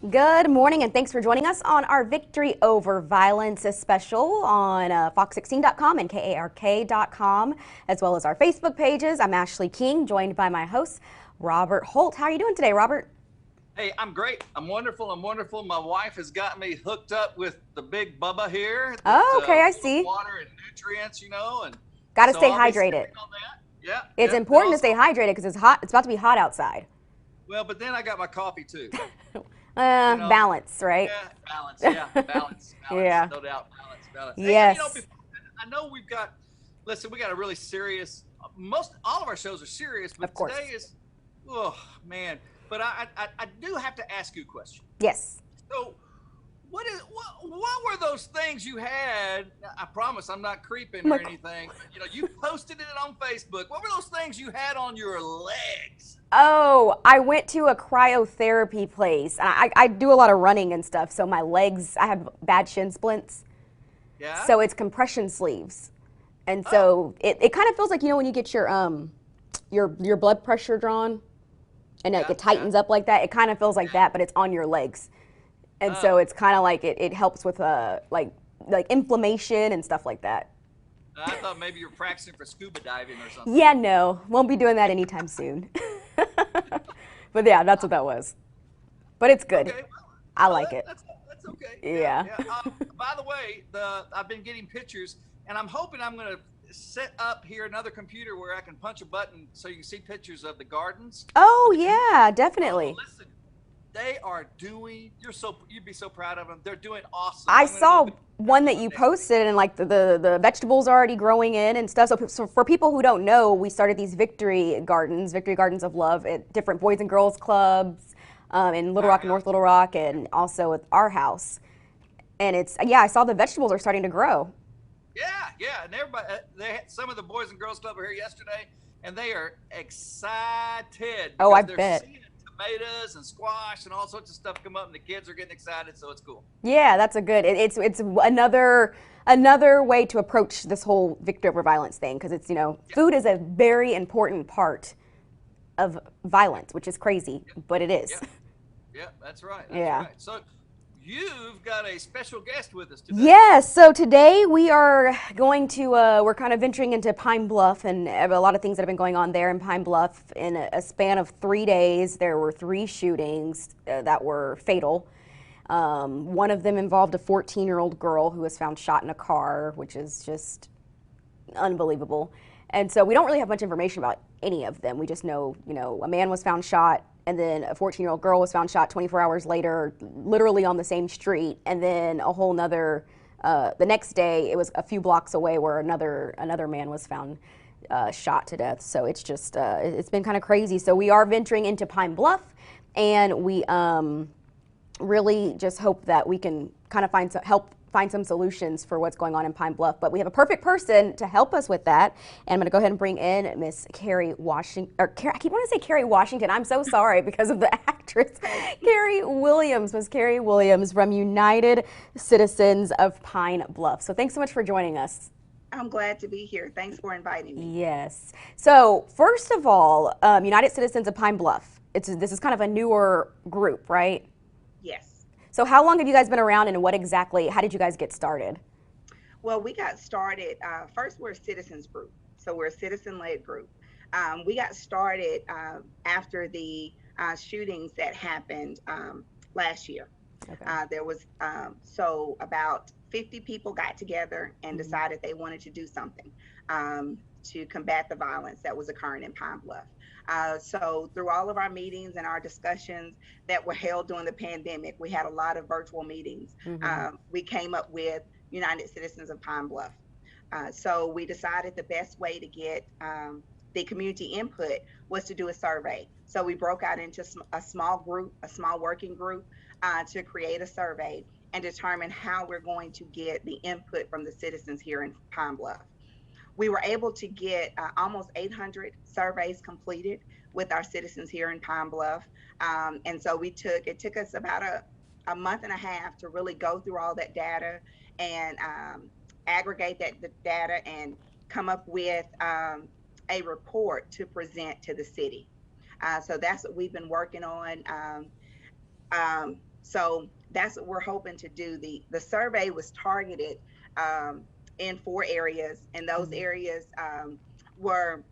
Good morning, and thanks for joining us on our Victory Over Violence special on Fox16.com and KARK.com, as well as our Facebook pages. I'm Ashlei King, joined by my host, Robert Holt. How are you doing today, Robert? Hey, I'm great. I'm wonderful. I'm wonderful. My wife has got me hooked up with the big Bubba here that's Oh, okay, I full of see. water and nutrients, and Got to so stay I'll be hydrated. sipping on that. Yeah, It's yeah. And important to also, stay hydrated because it's hot. It's about to be hot outside. well, but then I got my coffee too. Balance, right? Yeah, balance. Yeah, balance. Yeah. No doubt, balance, balance. Hey, Yes, before, I know we've got. Listen, we got a really serious. Most all of our shows are serious, of but course. today is. Oh man! But I do have to ask you a question. Yes. So, what were those things you had? I promise I'm not creeping or Michael. anything. You posted it on Facebook. What were those things you had on your legs? Oh, I went to a cryotherapy place. I do a lot of running and stuff, so my legs, I have bad shin splints. Yeah. So it's compression sleeves. And Oh. so it kind of feels like, when you get your blood pressure drawn and like Yeah. it Yeah. tightens up like that, it kind of feels like Yeah. that, but it's on your legs. And so Oh. it's kind of like it helps with like inflammation and stuff like that. I thought maybe you were practicing for scuba diving or something. Yeah, no, won't be doing that anytime soon. But yeah, that's what that was. But it's good. Okay. I Well, like it. that's okay. Yeah. Yeah. Yeah. By the way, I've been getting pictures, and I'm hoping I'm going to set up here another computer where I can punch a button so you can see pictures of the gardens Oh with the community. yeah, Oh, definitely. listen, they are doing. You'd be so proud of them. They're doing awesome. I I'm gonna go saw visit one that one you day. posted and like the vegetables are already growing in and stuff. So for people who don't know, we started these Victory Gardens of Love at different Boys and Girls Clubs in Little Our Rock and North house. Little Rock and also at our house. And I saw the vegetables are starting to grow. Yeah, yeah, and everybody. Some of the Boys and Girls Club were here yesterday, and they are excited Oh, I because they're bet. seeing tomatoes and squash and all sorts of stuff come up, and the kids are getting excited. So it's cool. Yeah, that's a good. It's another way to approach this whole victory over violence thing because it's Yeah, food is a very important part of violence, which is crazy, yeah, but it is. yeah, yeah. That's right. That's Yeah. right. So you've got a special guest with us today. Yes, so today we are going to, we're kind of venturing into Pine Bluff and a lot of things that have been going on there in Pine Bluff. In a span of 3 days, there were three shootings that were fatal. One of them involved a 14-year-old girl who was found shot in a car, which is just unbelievable. And so we don't really have much information about any of them. We just know, a man was found shot, and then a 14-year-old girl was found shot 24 hours later, literally on the same street, and then a whole nother. The next day, it was a few blocks away where another man was found shot to death. So it's just it's been kind of crazy. So we are venturing into Pine Bluff, and we really just hope that we can kind of help find some solutions for what's going on in Pine Bluff. But we have a perfect person to help us with that. And I'm going to go ahead and bring in Miss Kerri Washington. I keep wanting to say Kerri Washington. I'm so sorry because of the actress. Kerri Williams, Miss Kerri Williams from United Citizens of Pine Bluff. So thanks so much for joining us. I'm glad to be here. Thanks for inviting me. Yes. So first of all, United Citizens of Pine Bluff. This is kind of a newer group, right? Yes. So how long have you guys been around and how did you guys get started? Well, we got started. First, we're a citizens group. So we're a citizen led group. We got started after the shootings that happened last year. Okay. There was, so about 50 people got together and Mhm. decided they wanted to do something to combat the violence that was occurring in Pine Bluff. So through all of our meetings and our discussions that were held during the pandemic, we had a lot of virtual meetings. Mhm. We came up with United Citizens of Pine Bluff. So we decided the best way to get the community input was to do a survey. So we broke out into a small group, a small working group, to create a survey and determine how we're going to get the input from the citizens here in Pine Bluff. We were able to get almost 800 surveys completed with our citizens here in Pine Bluff. And so it took us about a month and a half to really go through all that data and aggregate the data and come up with a report to present to the city. So that's what we've been working on. So that's what we're hoping to do. The survey was targeted in 4 areas, and those areas were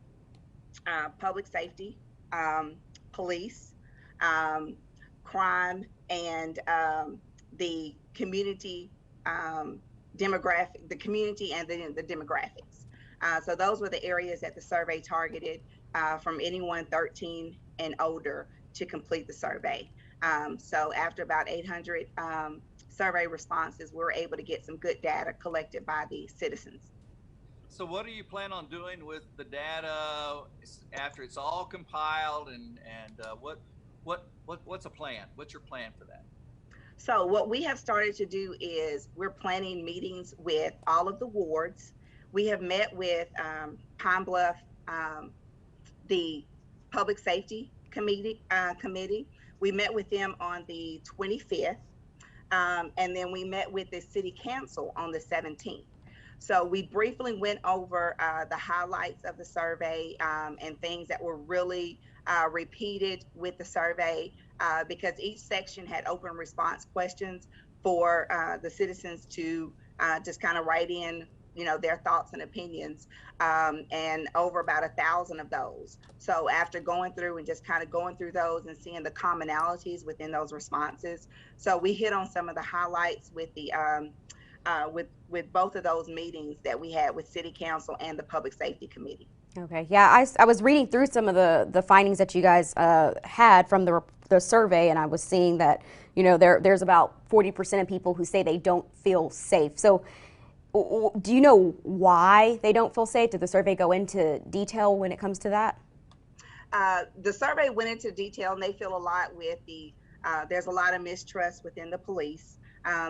public safety, um, police, um, crime, and the community demographic, the community and the demographics. So those were the areas that the survey targeted from anyone 13 and older to complete the survey. So after about 800 survey responses, we were able to get some good data collected by the citizens. So what do you plan on doing with the data after it's all compiled, and what's a plan? What's your plan for that? So what we have started to do is we're planning meetings with all of the wards. We have met with Pine Bluff, the Public Safety Committee. We met with them on the 25th, and then we met with the City Council on the 17th. So we briefly went over the highlights of the survey and things that were really repeated with the survey because each section had open response questions for the citizens to just kind of write in, you know, their thoughts and opinions, and over about 1,000 of those. So after going through and just kind of going through those and seeing the commonalities within those responses, so we hit on some of the highlights with the with both of those meetings that we had with City Council and the Public Safety Committee. Okay, yeah, I was reading through some of the findings that you guys had from the survey, and I was seeing that, you know, there's about 40% of people who say they don't feel safe. So do you know why they don't feel safe? Did the survey go into detail when it comes to that? The survey went into detail, and they feel a lot with there's a lot of mistrust within the police.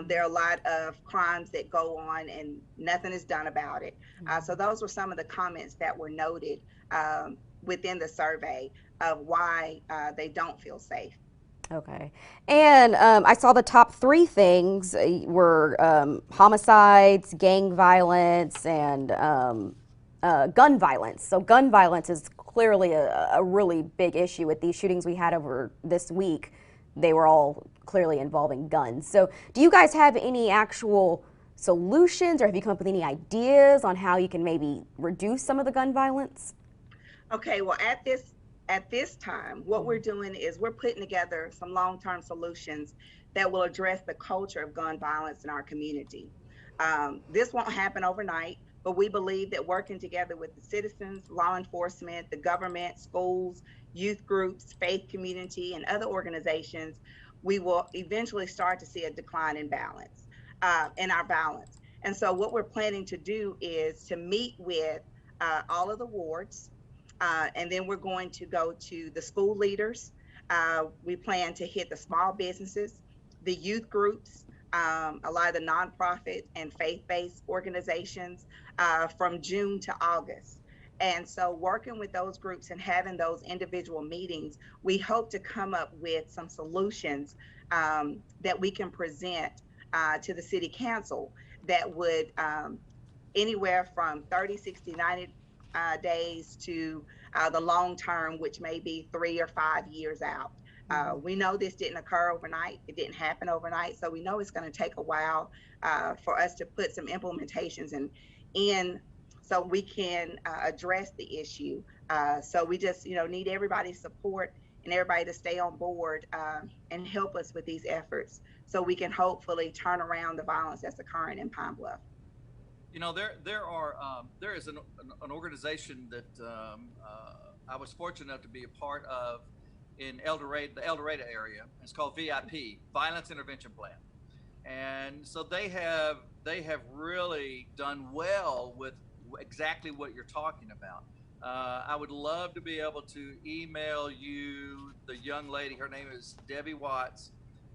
There are a lot of crimes that go on and nothing is done about it. So those were some of the comments that were noted within the survey of why they don't feel safe. Okay. And I saw the top 3 things were homicides, gang violence, and gun violence. So gun violence is clearly a really big issue with these shootings we had over this week. They were all clearly involving guns. So do you guys have any actual solutions, or have you come up with any ideas on how you can maybe reduce some of the gun violence? Okay, well, at this time, what we're doing is we're putting together some long-term solutions that will address the culture of gun violence in our community. This won't happen overnight, but we believe that working together with the citizens, law enforcement, the government, schools, youth groups, faith community, and other organizations, we will eventually start to see a decline in balance, in our balance. And so what we're planning to do is to meet with all of the wards, and then we're going to go to the school leaders. We plan to hit the small businesses, the youth groups, a lot of the nonprofit and faith-based organizations from June to August. And so working with those groups and having those individual meetings, we hope to come up with some solutions that we can present to the City Council that would anywhere from 30, 60, 90 days to the long term, which may be 3 or 5 years out. We know this didn't occur overnight. It didn't happen overnight. So we know it's going to take a while for us to put some implementations in so we can address the issue. So we just, you know, need everybody's support and everybody to stay on board and help us with these efforts so we can hopefully turn around the violence that's occurring in Pine Bluff. You know, there is an organization that I was fortunate enough to be a part of in El Dorado, the El Dorado area. It's called VIP, Violence Intervention Plan, and so they have really done well with exactly what you're talking about. I would love to be able to email you the young lady. Her name is Debbie Watts.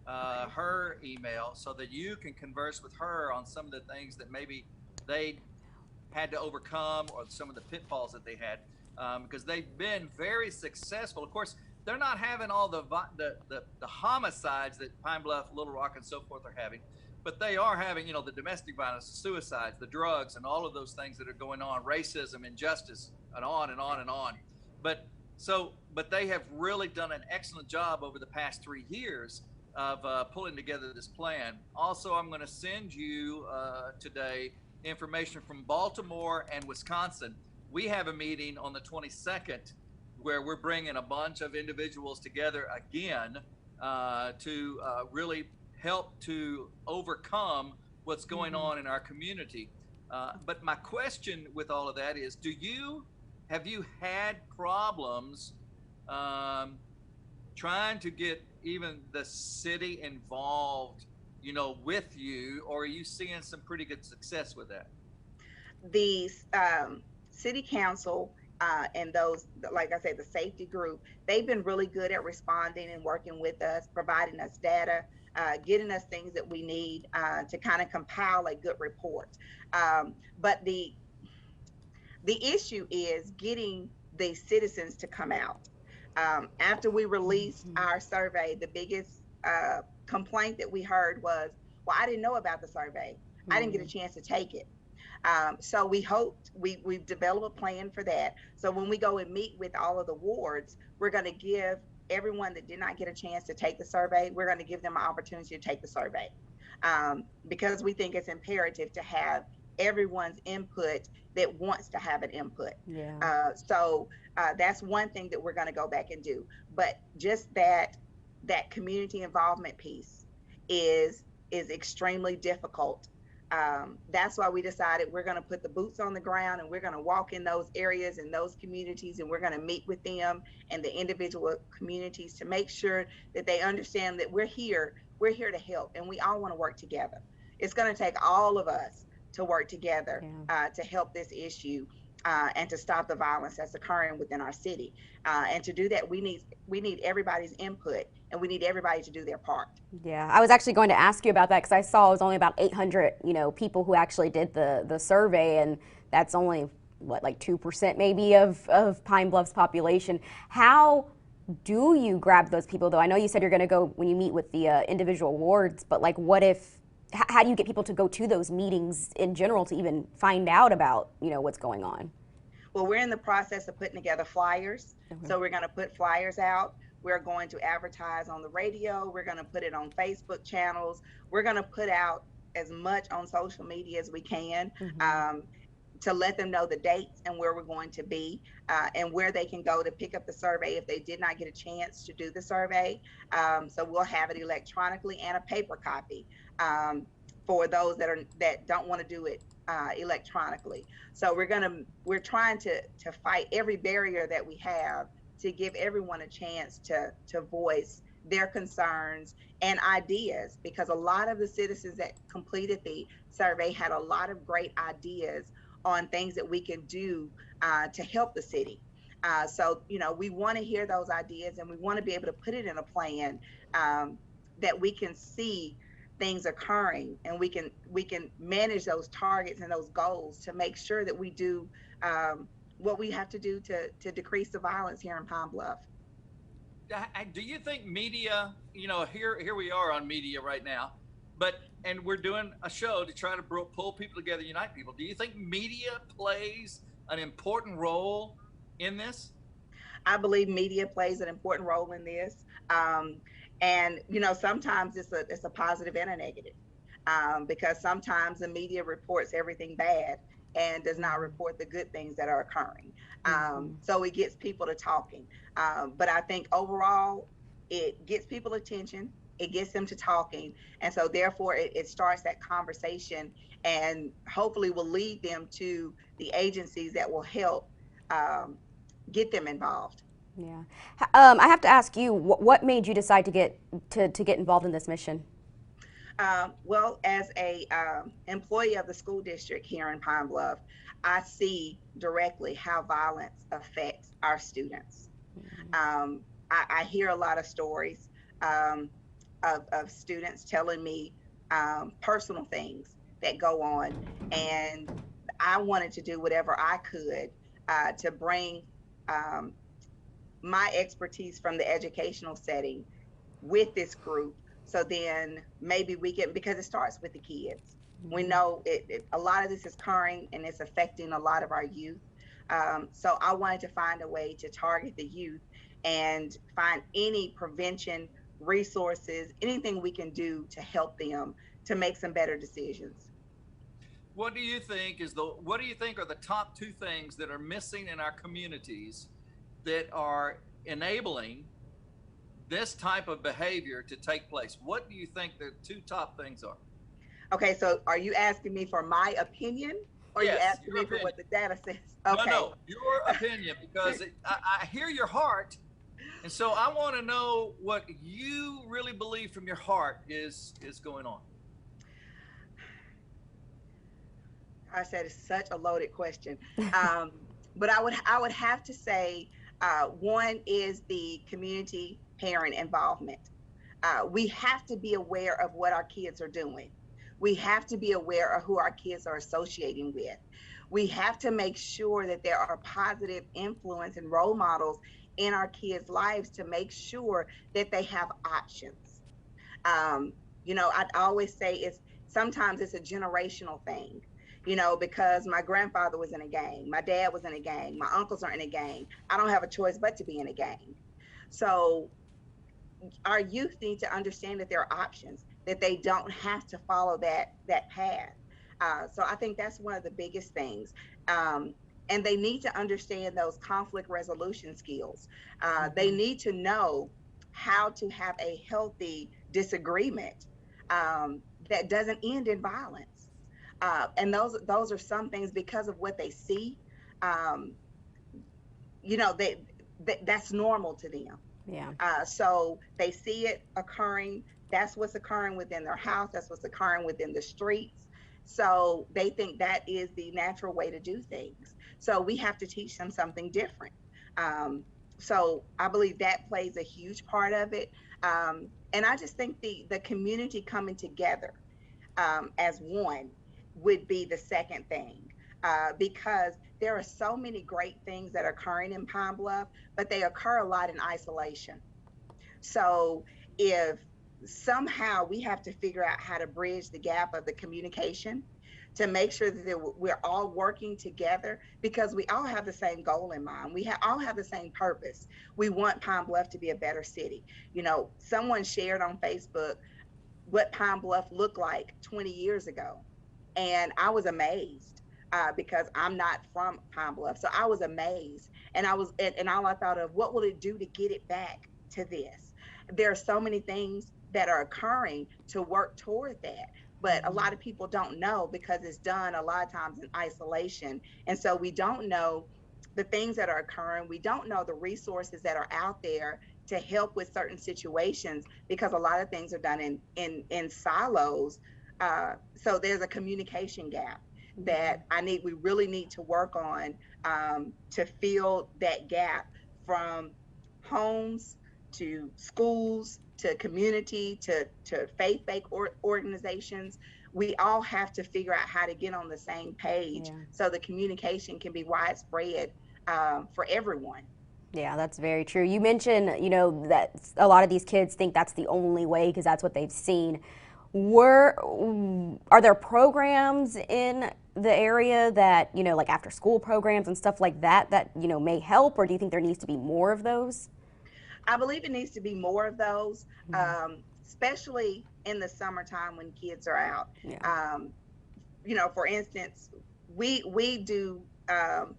Her email so that you can converse with her on some of the things that maybe they had to overcome or some of the pitfalls that they had, because they've been very successful. Of course, they're not having all the homicides that Pine Bluff, Little Rock, and so forth are having, but they are having, you know, the domestic violence, the suicides, the drugs, and all of those things that are going on, racism, injustice, and on and on and on. But they have really done an excellent job over the past 3 years of pulling together this plan. Also, I'm going to send you today information from Baltimore and Wisconsin. We have a meeting on the 22nd where we're bringing a bunch of individuals together again to really help to overcome what's going on in our community. But my question with all of that is, have you had problems trying to get even the city involved, with you, or are you seeing some pretty good success with that? The city council and those, like I said, the safety group, they've been really good at responding and working with us, providing us data, getting us things that we need to kind of compile a good report. But the issue is getting the citizens to come out. After we released our survey, the biggest complaint that we heard was, well, I didn't know about the survey. I didn't get a chance to take it. So we've developed a plan for that. So when we go and meet with all of the wards, we're going to give everyone that did not get a chance to take the survey, we're going to give them an opportunity to take the survey, because we think it's imperative to have everyone's input that wants to have an input. Yeah. So that's one thing that we're going to go back and do. But just that community involvement piece is extremely difficult. That's why we decided we're going to put the boots on the ground and we're going to walk in those areas and those communities, and we're going to meet with them and the individual communities to make sure that they understand that we're here to help, and we all want to work together. It's going to take all of us to work together to help this issue and to stop the violence that's occurring within our city. And to do that, we need everybody's input, and we need everybody to do their part. Yeah, I was actually going to ask you about that because I saw it was only about 800, people who actually did the survey, and that's only like 2% maybe of Pine Bluff's population. How do you grab those people, though? I know you said you're going to go when you meet with the individual wards, but like, how do you get people to go to those meetings in general to even find out about, what's going on? Well, we're in the process of putting together flyers. So we're going to put flyers out. We're going to advertise on the radio. We're going to put it on Facebook channels. We're going to put out as much on social media as we can to let them know the dates and where we're going to be and where they can go to pick up the survey if they did not get a chance to do the survey. So we'll have it electronically and a paper copy for those that don't want to do it electronically. So we're trying to fight every barrier that we have to give everyone a chance to voice their concerns and ideas, because a lot of the citizens that completed the survey had a lot of great ideas on things that we can do to help the city. So, we want to hear those ideas, and we want to be able to put it in a plan that we can see things occurring, and we can manage those targets and those goals to make sure that we do what we have to do to decrease the violence here in Pine Bluff. Do you think media, here we are on media right now, and we're doing a show to try to pull people together, unite people. Do you think media plays an important role in this? I believe media plays an important role in this. And, sometimes it's a positive and a negative, because sometimes the media reports everything bad and does not report the good things that are occurring. So it gets people to talking. But I think overall, it gets people attention. It gets them to talking. And so therefore it starts that conversation, and hopefully will lead them to the agencies that will help get them involved. Yeah. I have to ask you, what made you decide to get involved in this mission? Well, as a employee of the school district here in Pine Bluff, I see directly how violence affects our students. I hear a lot of stories of students telling me personal things that go on, and I wanted to do whatever I could to bring my expertise from the educational setting with this group. So then maybe we can, because it starts with the kids. We know a lot of this is occurring and it's affecting a lot of our youth. So I wanted to find a way to target the youth and find any prevention resources, anything we can do to help them to make some better decisions. What do you think what do you think are the top two things that are missing in our communities that are enabling this type of behavior to take place? What do you think the two top things are? Okay, so are you asking me for my opinion, or are you Yes, asking your me for opinion. what the data says? No, Okay. no, your opinion, because I hear your heart, and so I want to know what you really believe from your heart is going on. I said it's such a loaded question. Um, but I would have to say one is the community parent involvement. We have to be aware of what our kids are doing. We have to be aware of who our kids are associating with. We have to make sure that there are positive influence and role models in our kids' lives to make sure that they have options. um, I always say it's sometimes it's a generational thing, because my grandfather was in a gang, my dad was in a gang, my uncles are in a gang. I don't have a choice but to be in a gang. So our youth need to understand that there are options, that they don't have to follow that path. So I think that's one of the biggest things. Um, and they need to understand those conflict resolution skills. They Mm-hmm. need to know how to have a healthy disagreement that doesn't end in violence. And those are some things because of what they see. Um, that's normal to them. Yeah. So they see it occurring. That's what's occurring within their house. That's what's occurring within the streets. So they think that is the natural way to do things. So we have to teach them something different. Um, so I believe that plays a huge part of it. And I just think the community coming together as one would be the second thing. Because there are so many great things that are occurring in Pine Bluff, but they occur a lot in isolation. So if somehow we have to figure out how to bridge the gap of the communication to make sure that we're all working together, because we all have the same goal in mind. All have the same purpose. We want Pine Bluff to be a better city. Someone shared on Facebook what Pine Bluff looked like 20 years ago. And I was amazed because I'm not from Pine Bluff. So I was amazed. And all I thought of, what will it do to get it back to this? There are so many things that are occurring to work toward that. But a Mm-hmm. lot of people don't know because it's done a lot of times in isolation. And so we don't know the things that are occurring. We don't know the resources that are out there to help with certain situations because a lot of things are done in silos. So there's a communication gap Mm-hmm. that we really need to work on to fill that gap from homes to schools to community to faith-based organizations. We all have to figure out how to get on the same page Yeah. so the communication can be widespread for everyone. Yeah, that's very true. You mentioned, that a lot of these kids think that's the only way because that's what they've seen. Are there programs in the area that, like after school programs and stuff like that, may help, or do you think there needs to be more of those? I believe it needs to be more of those, Mm-hmm. especially in the summertime when kids are out. Yeah. Um, for instance, we do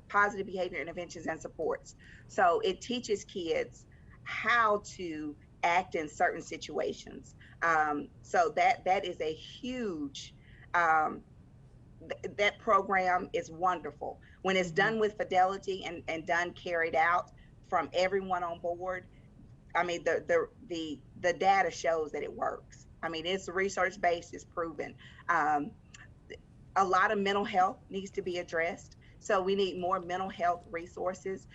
positive behavior interventions and supports. So it teaches kids how to act in certain situations. So that is a huge um, that program is wonderful when it's Mm-hmm. done with fidelity and done carried out from everyone on board. I mean, the data shows that it works. I mean, it's research based, it's proven. Um, a lot of mental health needs to be addressed. So we need more mental health resources.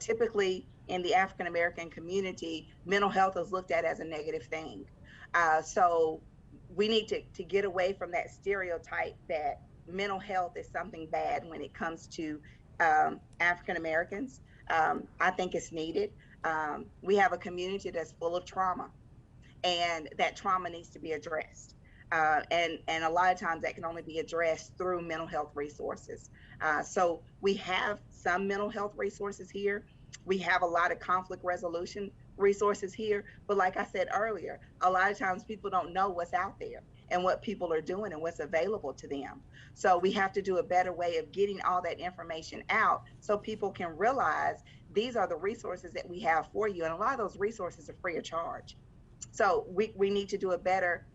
Typically in the African American community, mental health is looked at as a negative thing. So we need to get away from that stereotype that mental health is something bad when it comes to African Americans. I think it's needed. We have a community that's full of trauma, and that trauma needs to be addressed. And a lot of times that can only be addressed through mental health resources. So we have some mental health resources here. We have a lot of conflict resolution resources here, but like I said earlier, a lot of times people don't know what's out there and what people are doing and what's available to them. So we have to do a better way of getting all that information out so people can realize these are the resources that we have for you. And a lot of those resources are free of charge. So we need to do a better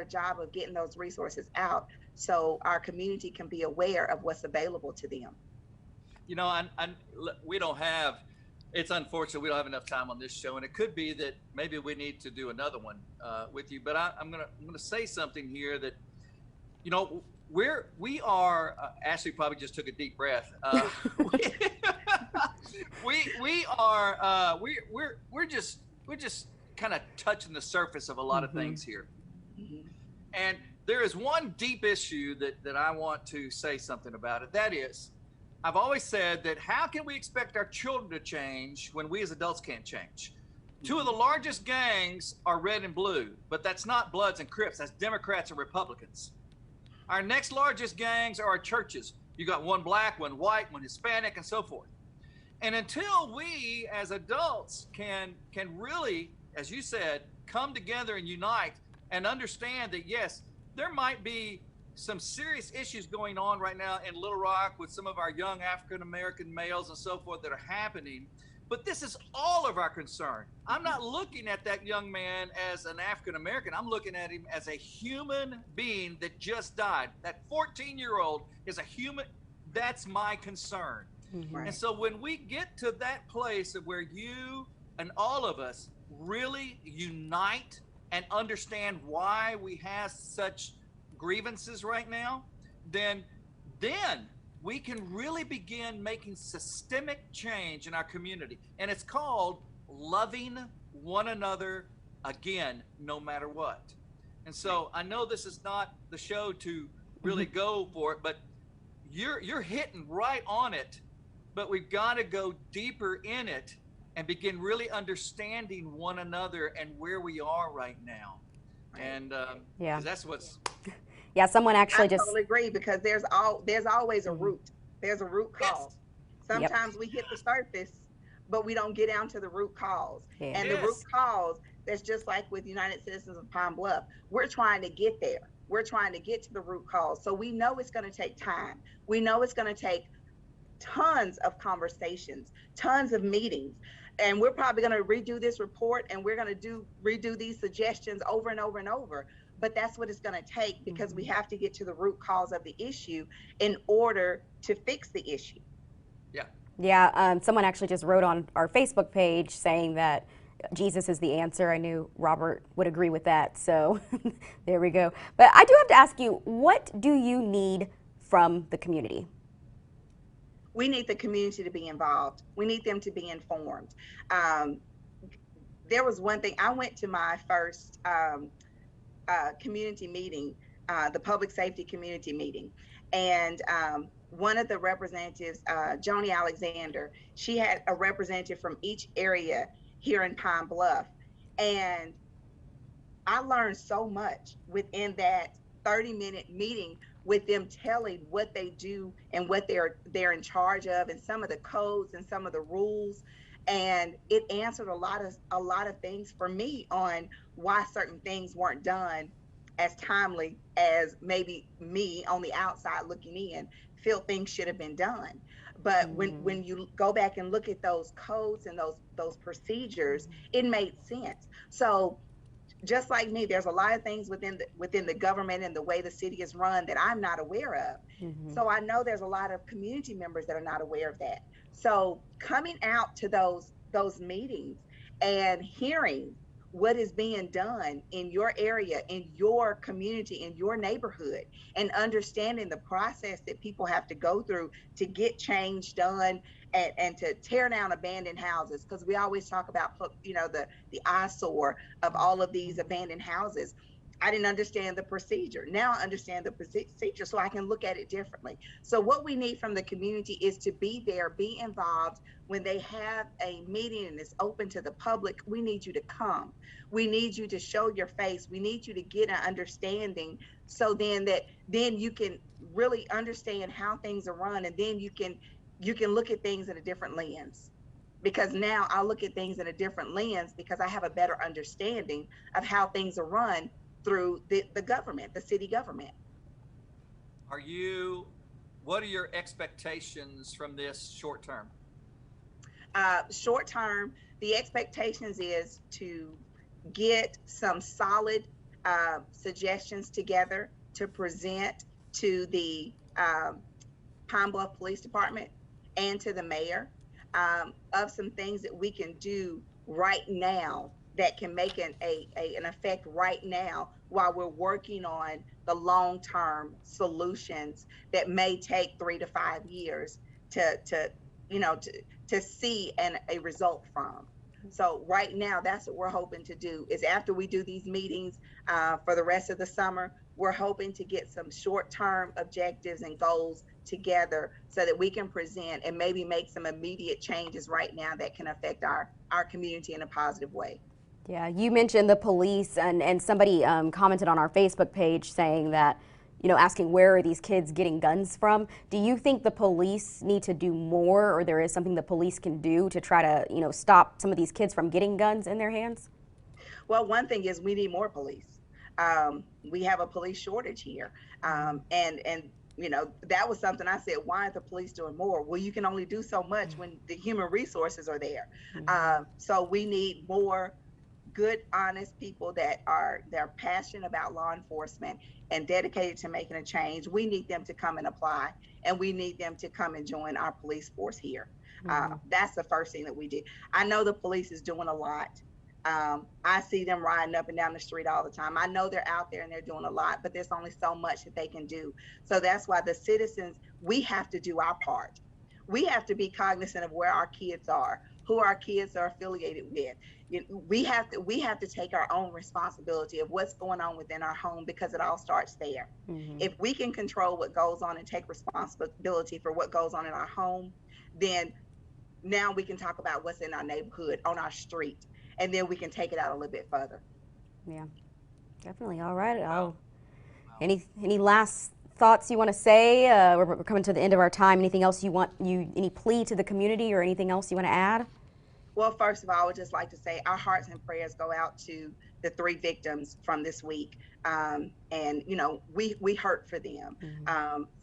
job of getting those resources out so our community can be aware of what's available to them. You know, we don't have, it's unfortunate we don't have enough time on this show, and it could be that maybe we need to do another one with you. But I'm gonna say something here that, you know, we are. Ashley probably just took a deep breath. We're just kind of touching the surface of a lot of things here, and there is one deep issue that I want to say something about it. That is, I've always said that how can we expect our children to change when we as adults can't change? Two of the largest gangs are red and blue, but that's not Bloods and Crips, that's Democrats and Republicans. Our next largest gangs are our churches. You got one black, one white, one Hispanic, and so forth. And until we as adults can really, as you said, come together and unite and understand that, yes, there might be some serious issues going on right now in Little Rock with some of our young African-American males and so forth that are happening. But this is all of our concern. I'm not looking at that young man as an African-American. I'm looking at him as a human being that just died. That 14-year-old is a human. That's my concern. Right. And so when we get to that place of where you and all of us really unite and understand why we have such grievances right now, then we can really begin making systemic change in our community. And it's called loving one another again, no matter what. And so I know this is not the show to really go for it, but you're hitting right on it. But we've got to go deeper in it and begin really understanding one another and where we are right now. And yeah, 'cause that's what's. Yeah, someone actually I just totally agree, because there's always a root. There's a root cause. Yes. Sometimes we hit the surface, but we don't get down to the root cause. Yeah. And the root cause, that's just like with United Citizens of Pine Bluff. We're trying to get there. We're trying to get to the root cause. So we know it's going to take time. We know it's going to take tons of conversations, tons of meetings. And we're probably going to redo this report, and we're going to redo these suggestions over and over and over. But that's what it's going to take, because we have to get to the root cause of the issue in order to fix the issue. Yeah, someone actually just wrote on our Facebook page saying that Jesus is the answer. I knew Robert would agree with that, so there we go. But I do have to ask you, what do you need from the community? We need the community to be involved. We need them to be informed. There was one thing, I went to my first community meeting, the public safety community meeting. And one of the representatives, Joni Alexander, she had a representative from each area here in Pine Bluff. And I learned so much within that 30-minute meeting, with them telling what they do and what they're in charge of, and some of the codes and some of the rules. And it answered a lot of things for me on why certain things weren't done as timely as maybe me on the outside looking in feel things should have been done. But when you go back and look at those codes and those procedures, it made sense. So just like me, there's a lot of things within the government and the way the city is run that I'm not aware of. So I know there's a lot of community members that are not aware of that. So coming out to those meetings and hearing what is being done in your area, in your community, in your neighborhood, and understanding the process that people have to go through to get change done, and to tear down abandoned houses, because we always talk about, you know, the eyesore of all of these abandoned houses. I didn't understand the procedure. Now I understand the procedure, so I can look at it differently. So what we need from the community is to be there, be involved. When they have a meeting and it's open to the public, we need you to come. We need you to show your face. We need you to get an understanding, so then you can really understand how things are run, and then you can look at things in a different lens. because now I look at things in a different lens because I have a better understanding of how things are run through the government, the city government. What are your expectations from this short term? Short term, the expectations is to get some solid suggestions together to present to the Pine Bluff Police Department and to the mayor of some things that we can do right now that can make an effect right now while we're working on the long-term solutions that may take 3 to 5 years to you know to see a result from. So right now, that's what we're hoping to do, is after we do these meetings for the rest of the summer, we're hoping to get some short-term objectives and goals together so that we can present and maybe make some immediate changes right now that can affect our community in a positive way. Yeah, you mentioned the police, and somebody commented on our Facebook page saying that, you know, asking where are these kids getting guns from. Do you think the police need to do more, or there is something the police can do to try to, you know, stop some of these kids from getting guns in their hands? Well, one thing is we need more police. We have a police shortage here, and you know, that was something I said, why aren't the police doing more? Well, you can only do so much when the human resources are there. So we need more good, honest people they're passionate about law enforcement and dedicated to making a change. We need them to come and apply, and we need them to come and join our police force here. That's the first thing that we did. I know the police is doing a lot. I see them riding up and down the street all the time. I know they're out there and they're doing a lot, but there's only so much that they can do. So that's why the citizens, we have to do our part. We have to be cognizant of where our kids are, who our kids are affiliated with. We have to take our own responsibility of what's going on within our home, because it all starts there. If we can control what goes on and take responsibility for what goes on in our home, then now we can talk about what's in our neighborhood, on our street, and then we can take it out a little bit further. Yeah, definitely. All right. Any last thoughts you want to say? We're coming to the end of our time. Anything else any plea to the community or anything else you want to add? Well, first of all, I would just like to say our hearts and prayers go out to the 3 victims from this week. And, you know, we hurt for them.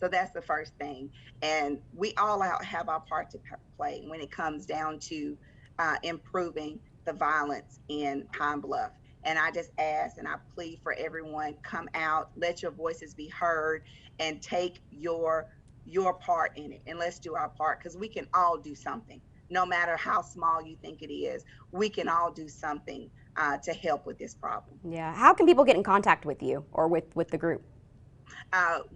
So that's the first thing. And we all have our part to play when it comes down to improving the violence in Pine Bluff. And I just ask and I plead for everyone, come out, let your voices be heard, and take your part in it. And let's do our part, because we can all do something. No matter how small you think it is, we can all do something to help with this problem. Yeah. How can people get in contact with you or with the group?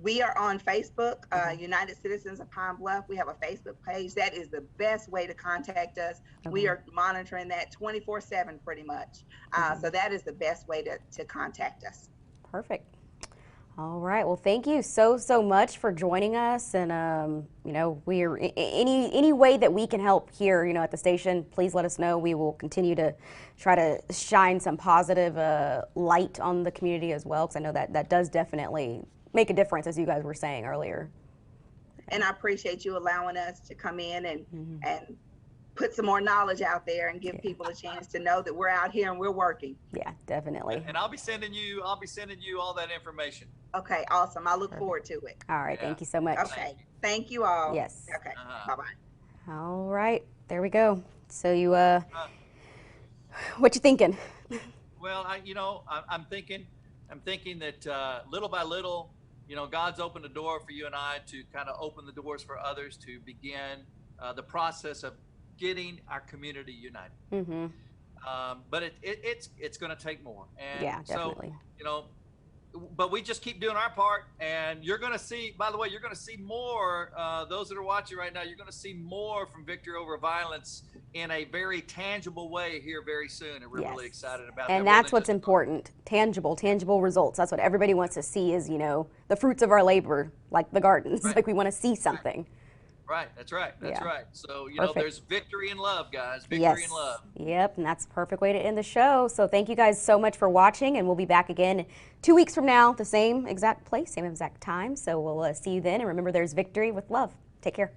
We are on Facebook, United Citizens of Pine Bluff. We have a Facebook page. That is the best way to contact us. We are monitoring that 24/7 pretty much. So that is the best way to contact us. Perfect. All right. Well, thank you so much for joining us. And, you know, we're any way that we can help here, you know, at the station, please let us know. We will continue to try to shine some positive light on the community as well, because I know that does definitely make a difference, as you guys were saying earlier. And I appreciate you allowing us to come in and put some more knowledge out there and give people a chance to know that we're out here and we're working. Yeah, definitely. And I'll be sending you all that information. Okay, awesome. I look forward to it. All right, thank you so much. Okay, thank you all. Yes. Okay, bye-bye. All right, there we go. So you, what you thinking? Well, I'm thinking that little by little, you know, God's opened the door for you and I to kind of open the doors for others to begin the process of getting our community united. But it's going to take more. And yeah, definitely. So, you know, but we just keep doing our part, and you're going to see, by the way, you're going to see more, those that are watching right now, you're going to see more from Victory Over Violence in a very tangible way here very soon, and we're really excited about that. And that's what's important, tangible results. That's what everybody wants to see is, you know, the fruits of our labor, like the gardens. Like we want to see something. Right, that's right. So, you know, there's victory in love, guys. Victory in love. Yep, and that's a perfect way to end the show. So thank you guys so much for watching, and we'll be back again 2 weeks from now, the same exact place, same exact time. So we'll see you then, and remember, there's victory with love. Take care.